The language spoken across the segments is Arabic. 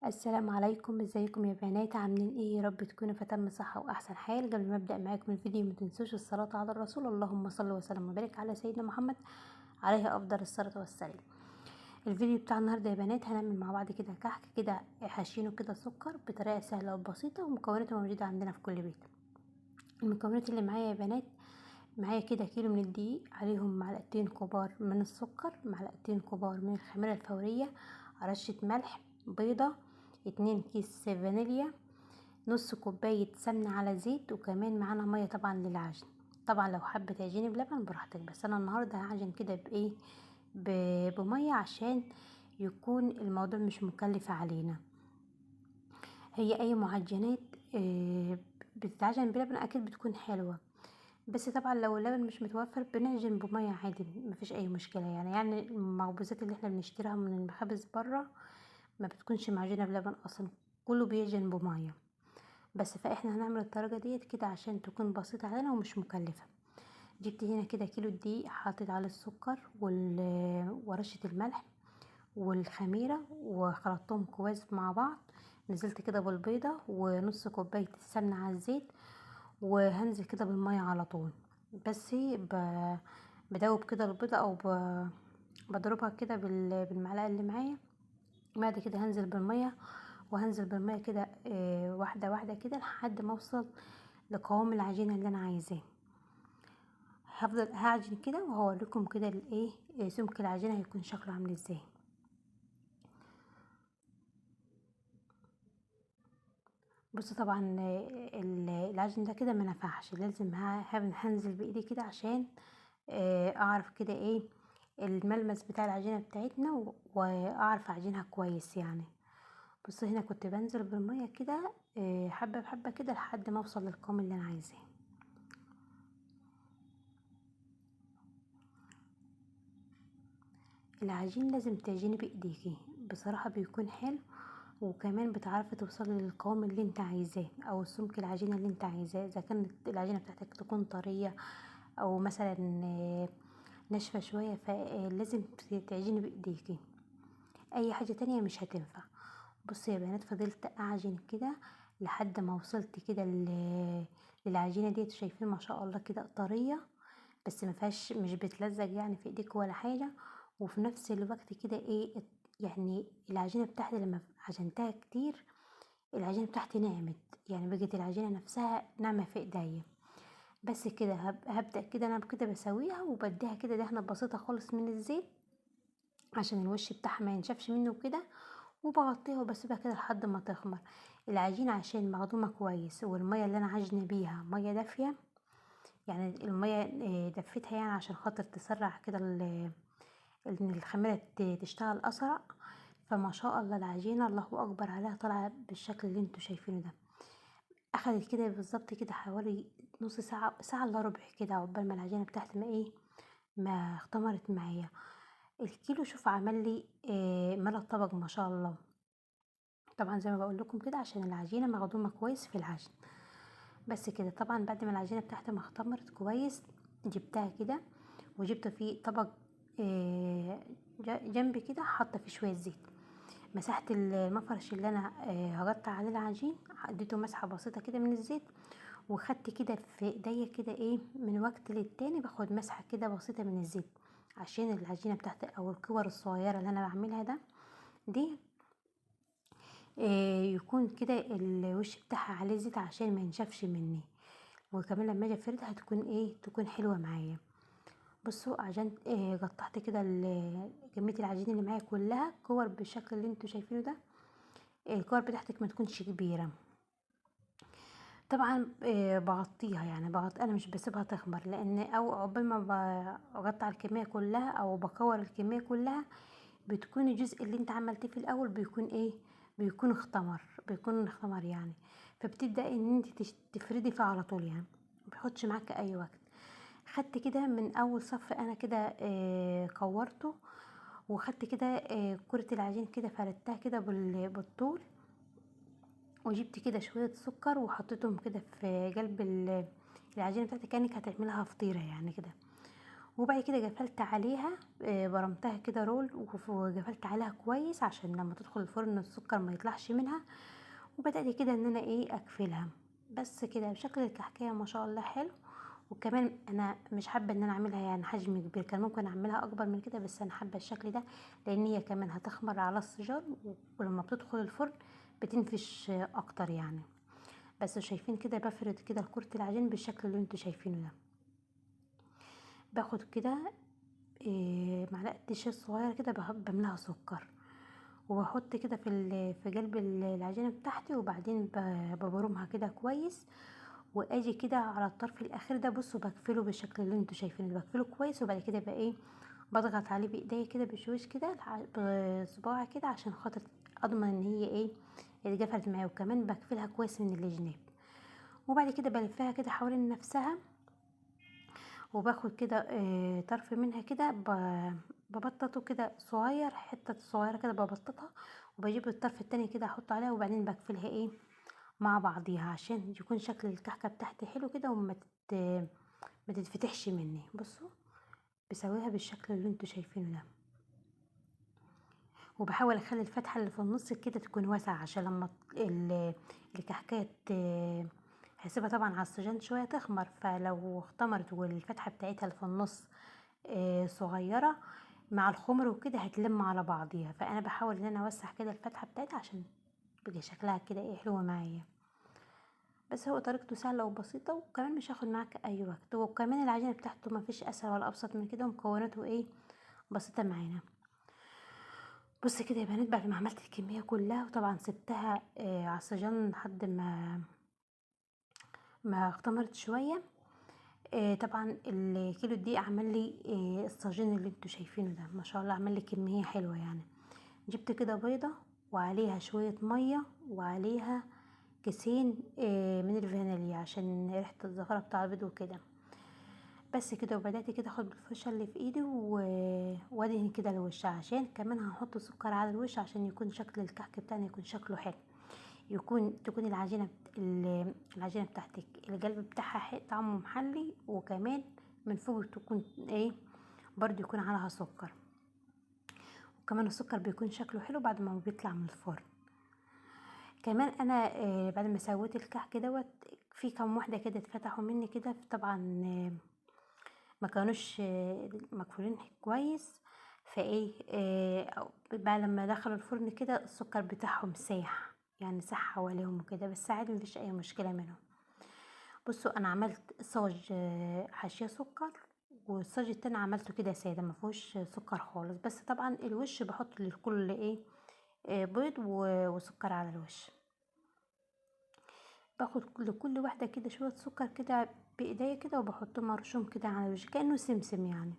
السلام عليكم، ازيكم يا بنات؟ عاملين ايه؟ يا رب تكونوا في تم صحة واحسن حال. قبل ما ابدا معاكم الفيديو ما تنسوش الصلاة على الرسول، اللهم صل وسلم وبارك على سيدنا محمد عليه افضل الصلاة والسلام. الفيديو بتاع النهارده يا بنات هنعمل مع بعض كده كحك كده حاشينه كده سكر بطريقة سهلة وبسيطة، ومكوناته موجودة عندنا في كل بيت. المكونات اللي معايا يا بنات، معايا كده كيلو من الدقيق، عليهم معلقتين كبار من السكر، معلقتين كبار من الخميرة الفورية، رشة ملح، بيضة، 2 كيس فانيليا، نص كوباية سمنة على زيت، وكمان معانا مية طبعا للعجن. طبعا لو حابة تعجني بلبن براحتك، بس انا النهاردة هعجن كده بايه، بمية، عشان يكون الموضوع مش مكلف علينا. هي اي معجنات بتتعجن بلبن اكيد بتكون حلوة، بس طبعا لو اللبن مش متوفر بنعجن بمية عادي، مفيش اي مشكلة. يعني المخبوزات اللي احنا بنشتريها من المخابز برا ما بتكونش معجنة بلبن اصلا، كله بيعجن بمية. بس فاحنا هنعمل الطريقة ديت كده عشان تكون بسيطة علينا ومش مكلفة. جبت هنا كده كيلو دقيق، حطيت عليه السكر ورشة الملح والخميرة وخلطتهم كويس مع بعض. نزلت كده بالبيضة ونص كوباية السمنة على الزيت، وهنزل كده بالمية على طول. بس بدوب كده البيضة بضربها كده بالمعلقة اللي معايا. بعد كده هنزل بالمية، وهنزل بالمية كده واحدة واحدة كده لحد ما اوصل لقوام العجينة اللي انا عايزاه. هفضل هعجن كده وهوريكم كده الايه، سمك العجينة هيكون شكله عامل ازاي. بص طبعا العجن ده كده ما نفعش، لازم هنزل بايدي كده عشان اعرف كده ايه الملمس بتاع العجينة بتاعتنا، واعرف اعجنها كويس يعني. بص هنا كنت بنزل بالمية كده حبة بحبة كده لحد ما اوصل للقوام اللي انا عايزاه. العجين لازم تعجني بايديكي، بصراحة بيكون حلو، وكمان بتعرفي توصلي للقوام اللي انت عايزاه او السمك العجينة اللي انت عايزاه، اذا كانت العجينة بتاعتك تكون طرية او مثلا ناشفة شوية، فلازم تعجني بايديكي، اي حاجة تانية مش هتنفع. بصي يا بنات، فضلت اعجن كده لحد ما وصلت كده للعجينة ديت. شايفين ما شاء الله كده طرية، بس ما فيهاش، مش بتلزق يعني في ايديك ولا حاجة. وفي نفس الوقت كده ايه، يعني العجينة بتاعتي لما عجنتها كتير العجينة بتاعتي نعمت، يعني بقت العجينة نفسها ناعمة في ايديا. بس كده هبدأ كده انا كده بسويها وبديها كده دهنة بسيطة خالص من الزيت عشان الوش بتاعها ما ينشفش منه كده، وبغطيها وبسيبها كده لحد ما تخمر. العجينة عشان مخدومة كويس، والمية اللي انا عجنة بيها مية دافية، يعني المية دفتها يعني عشان خاطر تسرع كده ان الخميرة تشتغل اسرع. فما شاء الله العجينة الله اكبر عليها طالعة بالشكل اللي انتوا شايفينه ده. اخدت كده بالظبط كده حوالي نص ساعة، ساعة الا ربع كده، عقبال ما العجينة بتاعتي ما ايه، ما اختمرت معايا. الكيلو شوف عمل لي ملا الطبق ما شاء الله. طبعا زي ما بقول لكم كده عشان العجينة مخدومة كويس في العجن. بس كده طبعا بعد ما العجينة بتاعتي ما اختمرت كويس، جبتها كده وجبت فيه طبق جنبي كده، حاطه فيه شويه زيت. مسحت المفرش اللي انا هقطع عليه العجين، اديته مسحه بسيطه كده من الزيت، وخدت كده في ايديا كده ايه من وقت للتاني باخد مسحه كده بسيطه من الزيت، عشان العجينه بتاعتي او الكور الصغيره اللي انا بعملها دي يكون كده الوش بتاعها عليه زيت عشان ما ينشفش مني، وكمان لما اجي افردها تكون ايه، تكون حلوه معايا. بصوا عشان قطعت كده كميه العجين اللي معايا كلها كور بالشكل اللي انتوا شايفينه ده. الكور بتاعتك ما تكونش كبيره طبعا. بغطيها، يعني انا مش بسيبها تخمر، لان او عقبال ما بقطع الكميه كلها او بكور الكميه كلها بتكون الجزء اللي انت عملتيه في الاول بيكون ايه، بيكون اختمر يعني. فبتبدأ ان انت تفردي فيه على طول، يعني مبياخدش معاك اي وقت. خدت كده من اول صف انا كده كورته، وخدت كده كرة العجين كده فردتها كده بالطول، وجبت كده شوية سكر وحطيتهم كده في قلب العجينة بتاعتي، كأنك هتعملها فطيرة يعني كده. وبعد كده قفلت عليها، برمتها كده رول وقفلت عليها كويس عشان لما تدخل الفرن السكر ما يطلعش منها. وبدأت كده ان انا اقفلها. بس كده شكل الكحكايه ما شاء الله حلو. وكمان انا مش حابه ان انا اعملها يعني حجم كبير، كان ممكن اعملها اكبر من كده، بس انا حابه الشكل ده لان هي كمان هتخمر على السجار، ولما بتدخل الفرن بتنفش اكتر يعني. بس شايفين كده بفرد كده كرة العجين بالشكل اللي انتوا شايفينه ده. باخد كده معلقه شاي صغيره كده بملاها سكر، وبحط كده في قلب العجينه بتاعتي، وبعدين ببرمها كده كويس. واجي كده على الطرف الاخير ده، بصوا بقفله بالشكل اللي انتوا شايفينه، بقفله كويس. وبعد كده بقى بضغط عليه بايديا كده بشويش كده بصباعي كده عشان خاطر اضمن ان هي اتقفلت معايا. وكمان بقفلها كويس من الجناب. وبعد كده بلفها كده حوالين نفسها، وباخد كده طرف منها كده ببططه كده صغير، حتة صغيرة كده ببططها، وبجيب الطرف التاني كده احطه عليها، وبعدين بقفلها مع بعضيها عشان يكون شكل الكحكة بتاعتي حلو كده ما تتفتحش مني. بصوا بسويها بالشكل اللي انتوا شايفينه ده، وبحاول اخلي الفتحة اللي في النص كده تكون واسعة عشان لما الكحكاية هسيبها طبعا على السجان شوية تخمر، فلو اختمرت والفتحة بتاعتها اللي في النص صغيرة مع الخمر وكده هتلم على بعضيها. فانا بحاول ان انا اوسع كده الفتحة بتاعتها عشان يبقى شكلها كده حلوة معايا. بس هو طريقته سهلة وبسيطة، وكمان مش هاخد معاك اي وقت، وكمان العجينة بتاعته ما فيش اسهل ولا ابسط من كده، ومكوناته بسيطة معانا. بص كده يا بنات، بعد ما عملت الكمية كلها وطبعا سبتها على الصاجين لحد ما اختمرت شوية. طبعا الكيلو دي عمل لي الصاجين اللي انتوا شايفينه ده، ما شاء الله عمل لي كمية حلوة يعني. جبت كده بيضة وعليها شوية مية وعليها كيسين من الفانيليا عشان ريحة الزفرة بتاع البيض وكده. بس كده، وبدأت كده اخد الفرشة اللي في ايدي وادهن كده الوش، عشان كمان هنحط سكر على الوش عشان يكون شكل الكحك بتاعنا يكون شكله حلو. تكون العجينة بتاعتك القلب بتاعها طعمه محلي، وكمان من فوق تكون برضو يكون عليها سكر. وكمان السكر بيكون شكله حلو بعد ما بيطلع من الفرن. كمان انا بعد ما سويت الكحك دوت، في كام واحده كده اتفتحوا مني كده، طبعا ما كانوش مقفولين كويس. بعد لما دخلوا الفرن كده السكر بتاعهم ساح، يعني ساح حواليهم وكده، بس عادي مفيش اي مشكله منهم. بصوا انا عملت صاج حاشيه سكر، والصاج التاني عملته كده ساده ما فيهوش سكر خالص، بس طبعا الوش بحط للكل بيض وسكر على الوش. باخد لكل واحده كده شويه سكر كده بايديا كده، وبحطهم مرشوم كده على الوش كانه سمسم يعني.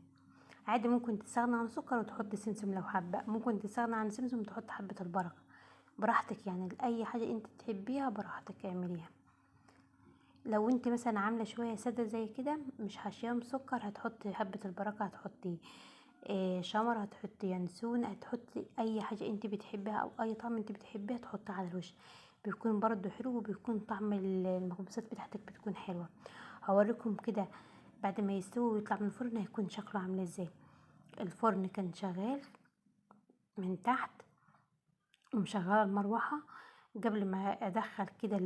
عادي ممكن تستغنى عن سكر وتحط سمسم لو حابه، ممكن تستغنى عن سمسم وتحط حبه البركه، براحتك يعني. اي حاجه انت تحبيها براحتك اعمليها. لو انت مثلا عامله شويه ساده زي كده مش حاشيه مسكر، هتحطي حبه البركه، هتحطي شمر، هتحطي ينسون، هتحطي اي حاجه انت بتحبيها او اي طعم انت بتحبيها تحطها على الوش، بيكون برضو حلو، وبيكون طعم المخبوزات بتاعتك بتكون حلوه. هوريكم كده بعد ما يستوي ويطلع من الفرن هيكون شكله عامل ازاي. الفرن كان شغال من تحت ومشغله المروحه. قبل ما ادخل كده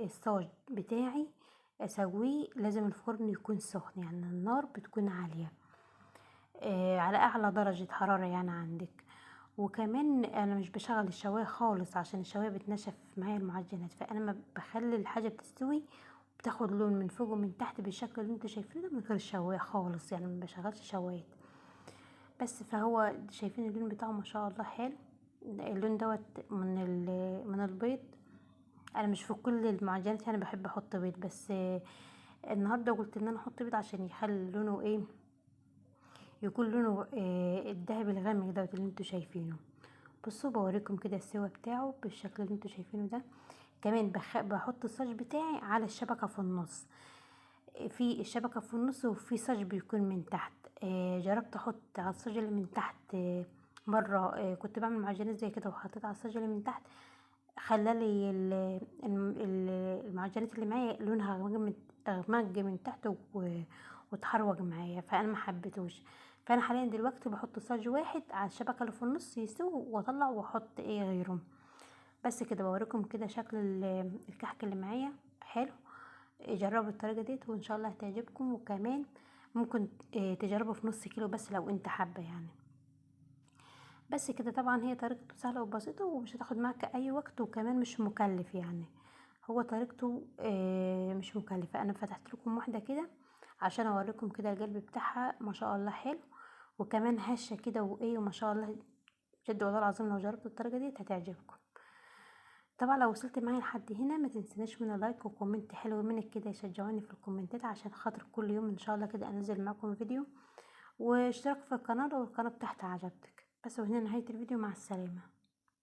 الصاج بتاعي اسويه، لازم الفرن يكون سخن، يعني النار بتكون عاليه على اعلى درجة حرارة يعني عندك. وكمان انا مش بشغل الشواية خالص عشان الشواية بتنشف معايا المعجنات، فانا ما بخلي الحاجة بتستوي بتاخد لون من فوق ومن تحت بالشكل اللي انتوا شايفينه ده من غير الشواية خالص، يعني ما بشغلش شوايات. بس فهو شايفين اللون بتاعه ما شاء الله حلو. اللون دوت من البيض. انا مش في كل المعجنات يعني بحب احط بيض، بس النهارده قلت ان انا احط بيض عشان يخلي لونه يكون لونه الذهبي الغامق دوت اللي انتوا شايفينه. بصوا بوريكم كده السوا بتاعه بالشكل اللي انتوا شايفينه ده. كمان بحط الصاج بتاعي على الشبكة في النص، في الشبكة في النص، وفي صاج بيكون من تحت. جربت احط على الصاج اللي من تحت مرة، كنت بعمل معجنات زي كده وحطيت على الصاج اللي من تحت، خلالي المعجنات اللي معايا لونها غمق من تحت وتحروج معايا، فانا ما حبيتوش. فانا حاليا دلوقتي بحط صاج واحد على الشبكه اللي في النص يستوي، واطلع واحط غيره. بس كده بوريكم كده شكل الكحك اللي معايا حلو. جربوا الطريقه ديت وان شاء الله هتعجبكم. وكمان ممكن تجربوا في نص كيلو بس لو انت حابه يعني. بس كده طبعا هي طريقته سهله وبسيطه ومش هتاخد معاك اي وقت، وكمان مش مكلف يعني. هو طريقته مش مكلفه. انا فتحت لكم واحده كده عشان اوريكم كده القلب بتاعها ما شاء الله حلو، وكمان هشه كده وما شاء الله. بجد والله العظيم لو جربتوا الطريقه دي هتعجبكم. طبعا لو وصلت معايا لحد هنا ما تنسناش من لايك وكومنت حلو منك كده يشجعوني في الكومنتات، عشان خاطر كل يوم ان شاء الله كده انزل معاكم فيديو. واشتراك في القناه لو القناه بتاعتي عجبتك. بس وهنا نهايه الفيديو، مع السلامه.